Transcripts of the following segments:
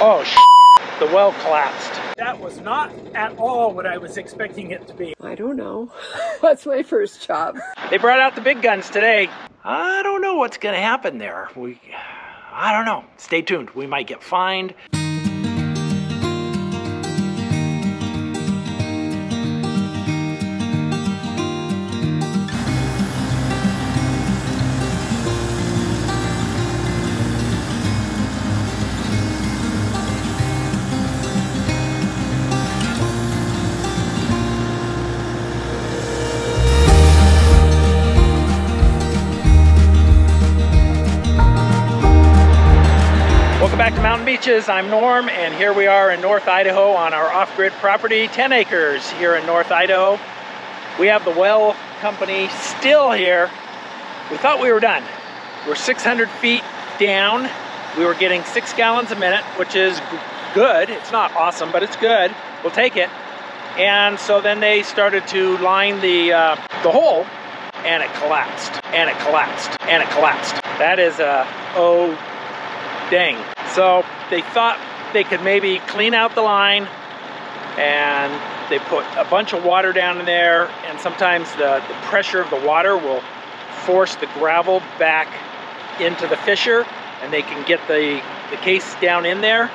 Oh, the well collapsed. That was not at all what I was expecting it to be. I don't know. What's my first job? They brought out the big guns today. I don't know what's gonna happen there. I don't know. Stay tuned. We might get fined. Welcome back to Mountain Beaches. I'm Norm, and here we are in North Idaho on our off-grid property, 10 acres here in North Idaho. We have the well company still here. We thought we were done. We're 600 feet down. We were getting 6 gallons a minute, which is good. It's not awesome, but it's good. We'll take it. And so then they started to line the hole, and it collapsed, and it collapsed, and it collapsed. That is oh dang. So they thought they could maybe clean out the line, and they put a bunch of water down in there, and sometimes the pressure of the water will force the gravel back into the fissure, and they can get the case down in there.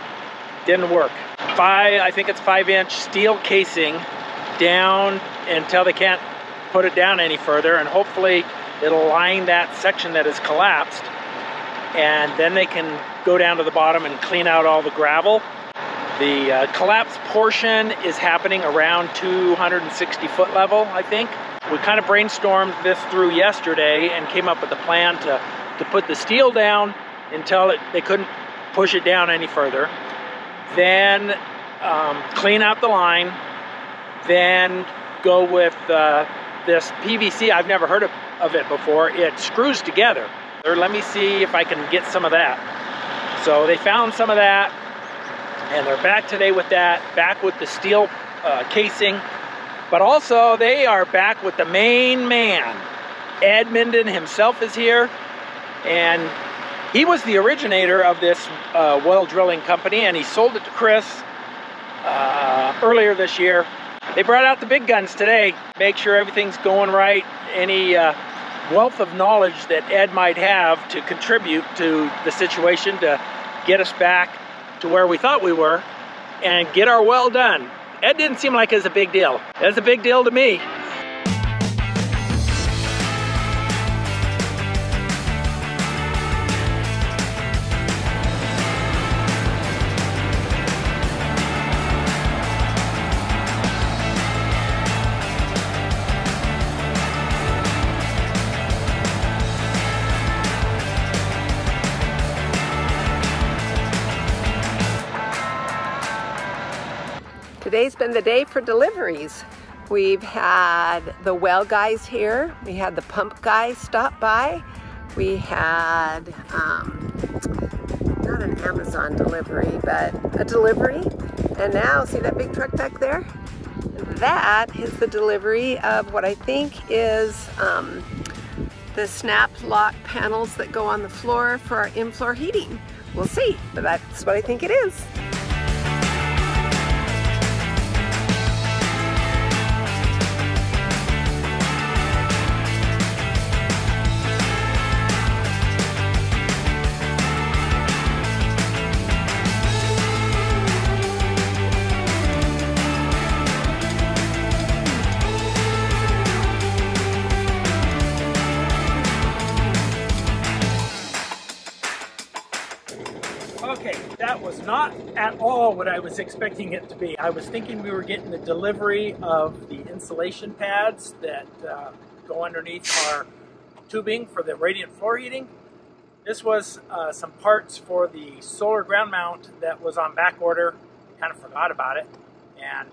Didn't work. I think it's 5-inch steel casing down until they can't put it down any further, and hopefully it'll line that section that has collapsed, and then they can go down to the bottom and clean out all the gravel. The collapse portion is happening around 260 foot level, I think. We kind of brainstormed this through yesterday and came up with a plan to put the steel down until they couldn't push it down any further. Then clean out the line, then go with this PVC. I've never heard of it before. It screws together. Let me see if I can get some of that. So they found some of that, and they're back today with that, back with the steel casing, but also they are back with the main man. Ed Minden himself is here, and he was the originator of this well drilling company, and he sold it to Chris earlier this year. They brought out the big guns today, make sure everything's going right. Any wealth of knowledge that Ed might have to contribute to the situation to get us back to where we thought we were and get our well done. Ed didn't seem like it was a big deal. It was a big deal to me. Today's been the day for deliveries. We've had the well guys here. We had the pump guys stop by. We had, not an Amazon delivery, but a delivery. And now, see that big truck back there? That is the delivery of what I think is the snap lock panels that go on the floor for our in-floor heating. We'll see, but that's what I think it is. Okay, that was not at all what I was expecting it to be. I was thinking we were getting the delivery of the insulation pads that go underneath our tubing for the radiant floor heating. This was some parts for the solar ground mount that was on back order. Kind of forgot about it, and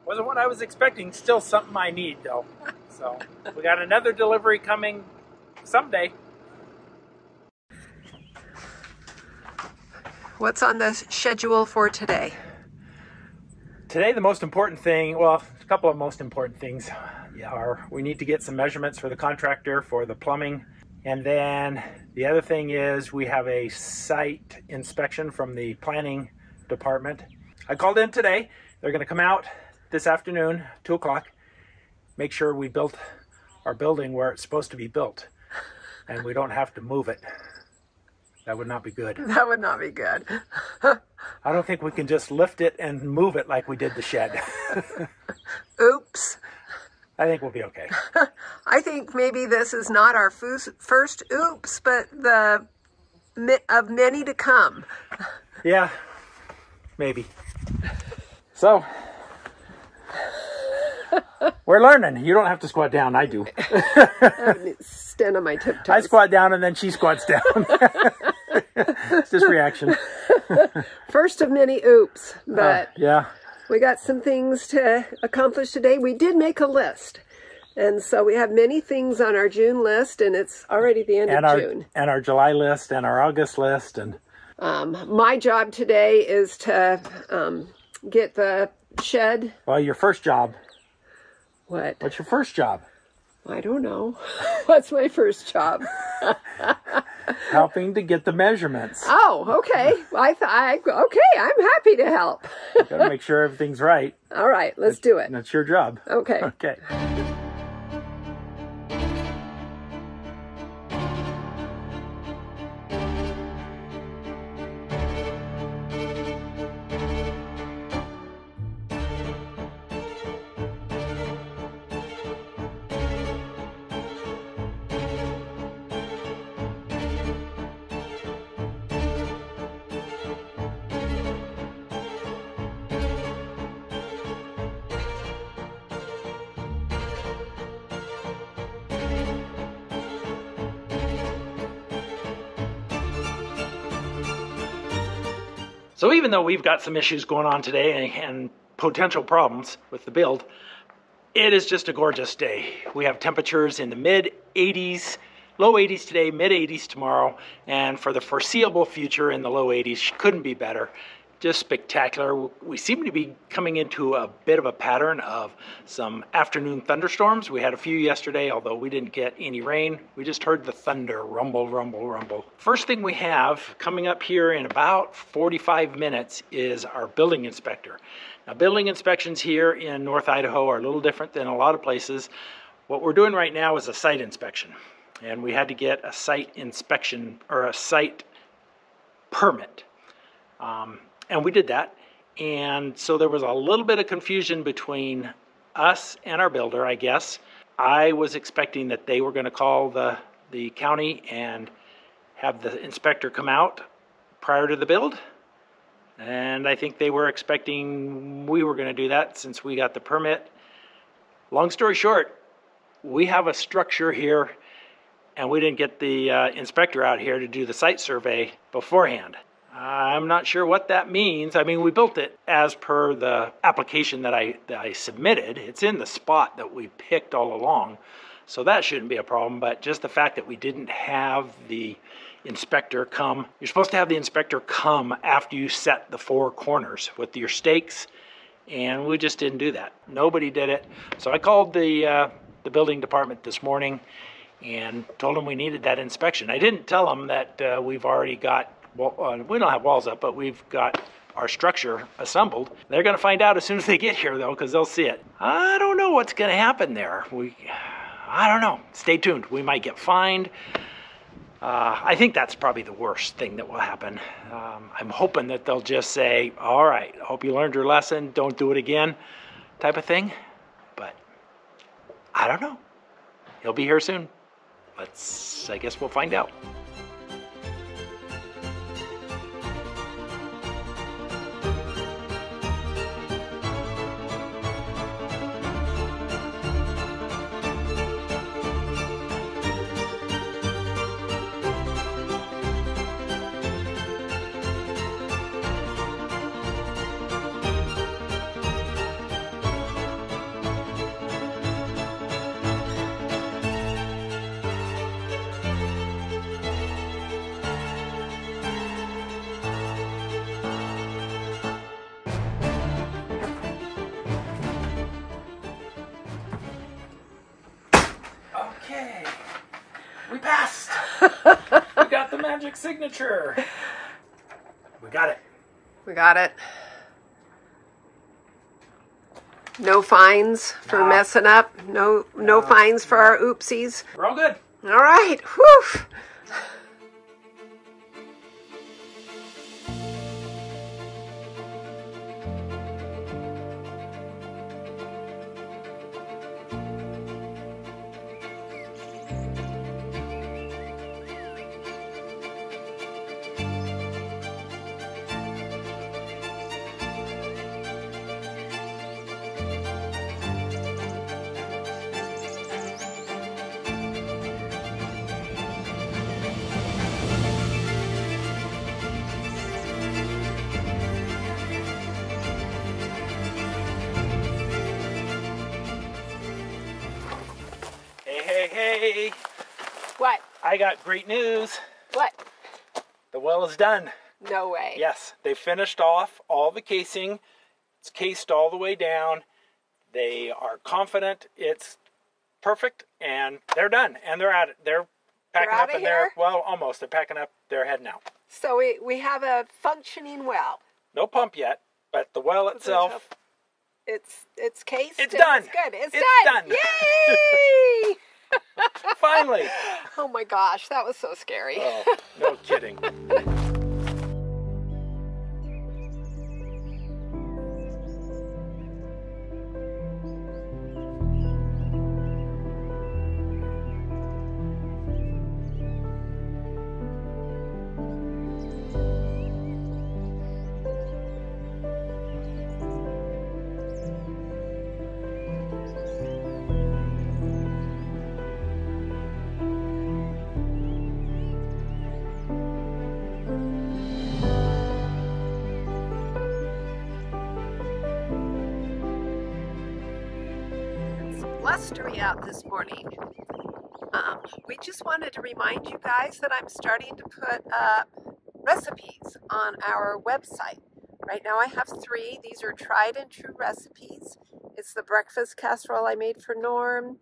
wasn't what I was expecting. Still something I need though. So we got another delivery coming someday. What's on the schedule for today? Today the most important thing, well, a couple of most important things are we need to get some measurements for the contractor for the plumbing And then the other thing is we have a site inspection from the planning department. I called in today. They're going to come out this afternoon, 2 o'clock, make sure we built our building where it's supposed to be built and we don't have to move it. That would not be good. That would not be good. I don't think we can just lift it and move it like we did the shed. Oops. I think we'll be okay. I think maybe this is not our first oops, but the of many to come. Yeah, maybe. So, we're learning. You don't have to squat down. I do. Stand on my tiptoes. I squat down and then she squats down. It's just reaction. First of many oops, but yeah. We got some things to accomplish today. We did make a list. And so we have many things on our June list, and it's already the end of June. And our July list and our August list. And my job today is to get the shed. Well, your first job. What? What's your first job? I don't know. What's my first job? Helping to get the measurements. Oh, okay. Okay, I'm happy to help. Gotta make sure everything's right. All right, let's do it. That's your job. Okay. Okay. So even though we've got some issues going on today and potential problems with the build, it is just a gorgeous day. We have temperatures in the mid 80s, low 80s today, mid 80s tomorrow, and for the foreseeable future in the low 80s. Couldn't be better. Just spectacular. We seem to be coming into a bit of a pattern of some afternoon thunderstorms. We had a few yesterday, although we didn't get any rain. We just heard the thunder rumble, rumble, rumble. First thing we have coming up here in about 45 minutes is our building inspector. Now, building inspections here in North Idaho are a little different than a lot of places. What we're doing right now is a site inspection, and we had to get a site inspection or a site permit. And we did that, and so there was a little bit of confusion between us and our builder, I guess. I was expecting that they were going to call the county and have the inspector come out prior to the build, and I think they were expecting we were going to do that since we got the permit. Long story short, we have a structure here, and we didn't get the inspector out here to do the site survey beforehand. I'm not sure what that means. I mean, we built it as per the application that I submitted. It's in the spot that we picked all along, so that shouldn't be a problem. But just the fact that we didn't have the inspector come. You're supposed to have the inspector come after you set the 4 corners with your stakes, and we just didn't do that. Nobody did it. So I called the building department this morning and told them we needed that inspection. I didn't tell them that we've already got, well, we don't have walls up, but we've got our structure assembled. They're going to find out as soon as they get here, though, because they'll see it. I don't know what's going to happen there. I don't know. Stay tuned. We might get fined. I think that's probably the worst thing that will happen. I'm hoping that they'll just say, all right, hope you learned your lesson, don't do it again, type of thing. But I don't know. He'll be here soon. I guess we'll find out. Okay, we passed. We got the magic signature. We got it. We got it. No fines for messing up. No fines for our oopsies. We're all good. All right. Whew. Hey, What? I got great news. What? The well is done. No way. Yes, they finished off all the casing. It's cased all the way down. They are confident it's perfect, and they're done. And they're at it. They're packing up in there. Well, almost. They're packing up. They're heading out. So we have a functioning well. No pump yet, but the well itself. It's cased. It's done. It's good. It's done. Yay! Finally. Oh my gosh, that was so scary. Oh, no kidding. Blustery out this morning. We just wanted to remind you guys that I'm starting to put up recipes on our website. Right now I have 3. These are tried and true recipes. It's the breakfast casserole I made for Norm.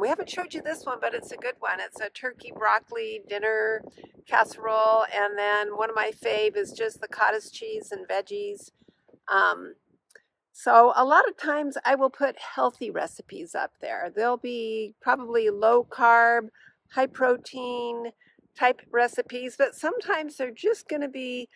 We haven't showed you this one, but it's a good one. It's a turkey broccoli dinner casserole, and then one of my fave is just the cottage cheese and veggies. So a lot of times I will put healthy recipes up there. They'll be probably low carb, high protein type recipes, but sometimes they're just going to be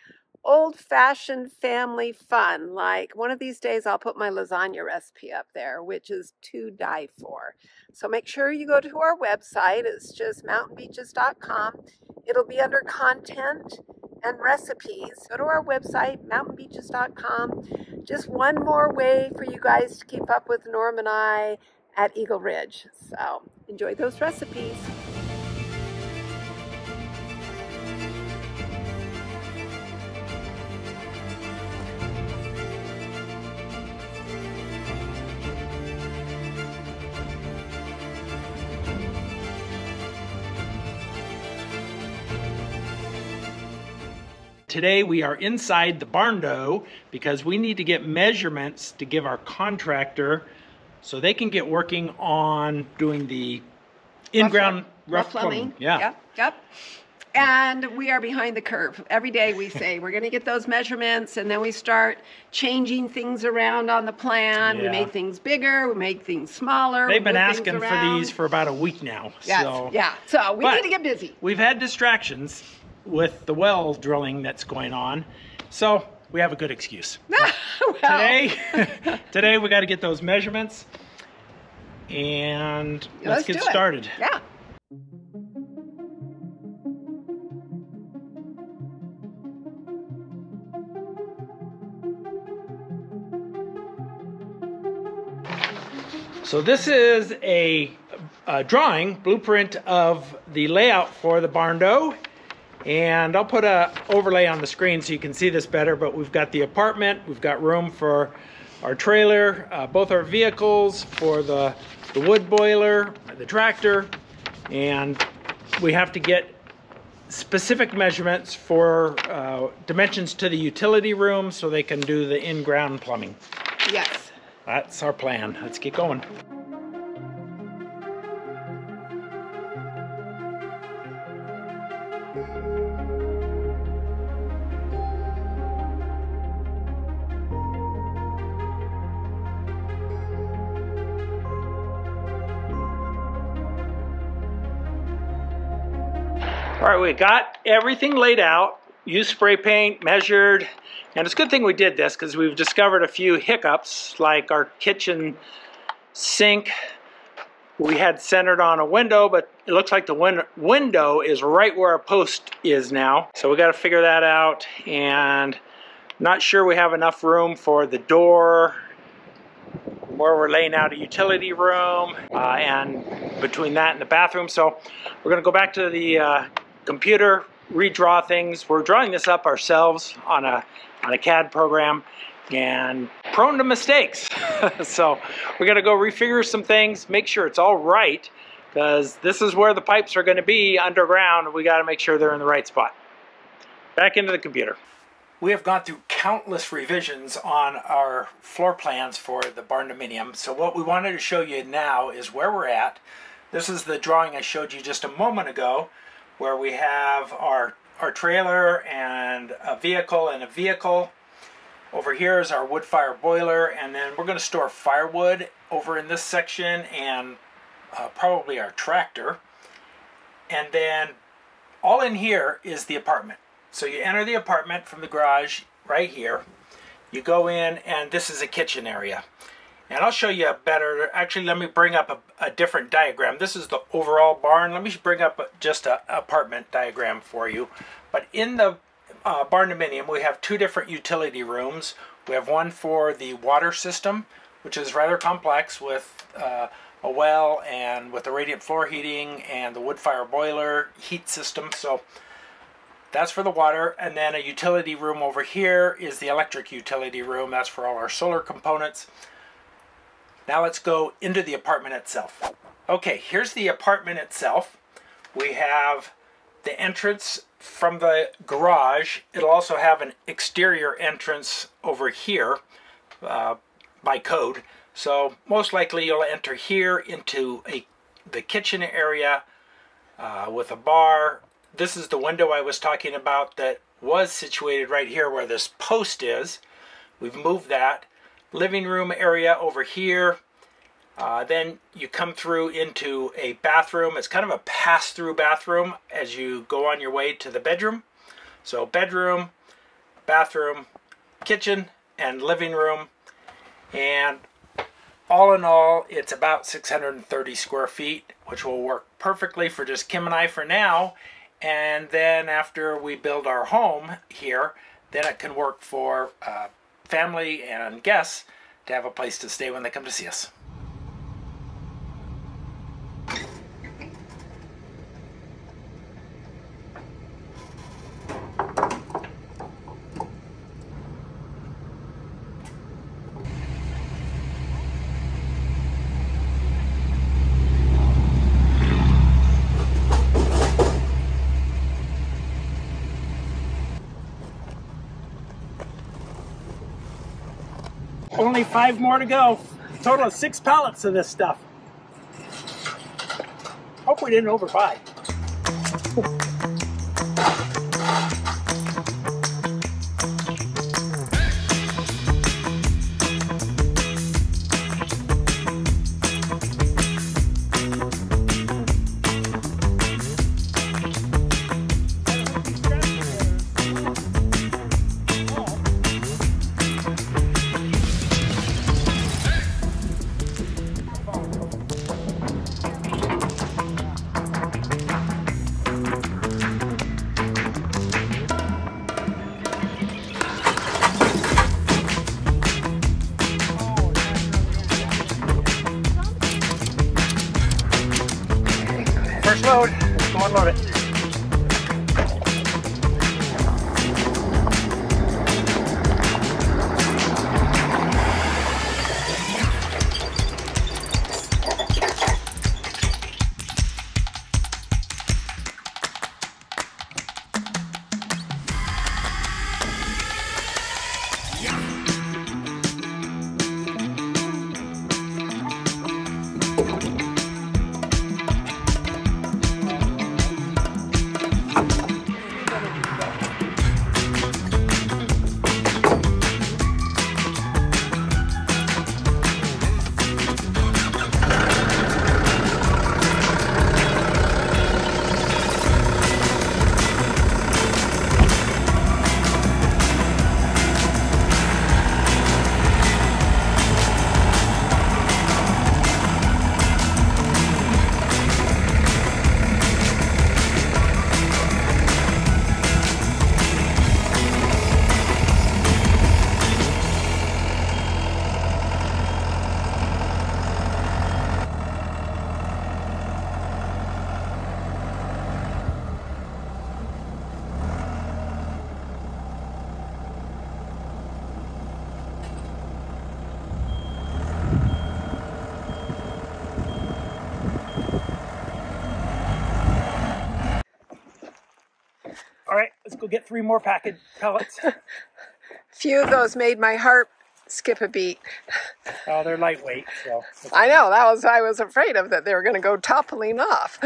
old-fashioned family fun. Like one of these days I'll put my lasagna recipe up there, which is to die for. So make sure you go to our website. It's just mountainbeaches.com. It'll be under content and recipes. Go to our website, mountainbeaches.com. Just one more way for you guys to keep up with Norm and I at Eagle Ridge. So enjoy those recipes. Today we are inside the barn dough because we need to get measurements to give our contractor so they can get working on doing the in-ground rough plumbing. Yeah. Yep. And we are behind the curve. Every day we say we're going to get those measurements, and then we start changing things around on the plan. Yeah. We make things bigger, we make things smaller. They've been asking for these for about a week now. Yes. So. Yeah, so we need to get busy. We've had distractions with the well drilling that's going on, so we have a good excuse. Today we got to get those measurements, and let's get started. Yeah. So this is a drawing, blueprint of the layout for the barn dough. And I'll put a overlay on the screen so you can see this better, but we've got the apartment, we've got room for our trailer, both our vehicles, for the wood boiler, the tractor, and we have to get specific measurements for dimensions to the utility room so they can do the in-ground plumbing. Yes. That's our plan. Let's get going. All right, we got everything laid out, used spray paint, measured, and it's a good thing we did this because we've discovered a few hiccups, like our kitchen sink we had centered on a window, but it looks like the window is right where our post is now. So we got to figure that out, and not sure we have enough room for the door where we're laying out a utility room, and between that and the bathroom. So we're going to go back to the computer, redraw things. We're drawing this up ourselves on a CAD program, and prone to mistakes. So we're going to go refigure some things, make sure it's all right, because this is where the pipes are going to be underground. We got to make sure they're in the right spot. Back into the computer. We have gone through countless revisions on our floor plans for the barn dominium. So what we wanted to show you now is where we're at. This is the drawing I showed you just a moment ago, where we have our trailer and a vehicle. Over here is our wood fire boiler, and then we're going to store firewood over in this section, and probably our tractor. And then all in here is the apartment. So you enter the apartment from the garage right here. You go in, and this is a kitchen area. And I'll show you a better, actually let me bring up a different diagram. This is the overall barn. Let me bring up just an apartment diagram for you. But in the barn dominium, we have two different utility rooms. We have one for the water system, which is rather complex, with a well and with the radiant floor heating and the wood fire boiler heat system. So that's for the water. And then a utility room over here is the electric utility room. That's for all our solar components. Now let's go into the apartment itself. Okay, here's the apartment itself. We have the entrance from the garage. It'll also have an exterior entrance over here by code. So most likely you'll enter here into the kitchen area with a bar. This is the window I was talking about that was situated right here where this post is. We've moved that. Living room area over here. Then you come through into a bathroom. It's kind of a pass-through bathroom as you go on your way to the bedroom. So bedroom, bathroom, kitchen, and living room. And all in all, it's about 630 square feet, which will work perfectly for just Kim and I for now. And then after we build our home here, then it can work for family and guests to have a place to stay when they come to see us. Only 5 more to go. Total of 6 pallets of this stuff. Hope we didn't overbuy. First load, go unload it. go get 3 more pellets. Few of those made my heart skip a beat. Oh, they're lightweight, so. I know, I was afraid of that they were going to go toppling off.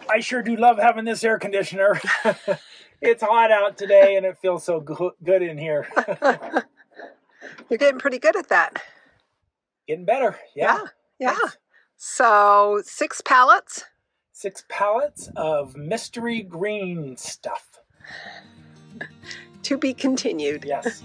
I sure do love having this air conditioner. It's hot out today and it feels so good in here. You're getting pretty good at that. Getting better, yeah. Yeah. So 6 pallets. 6 pallets of mystery green stuff. To be continued. Yes.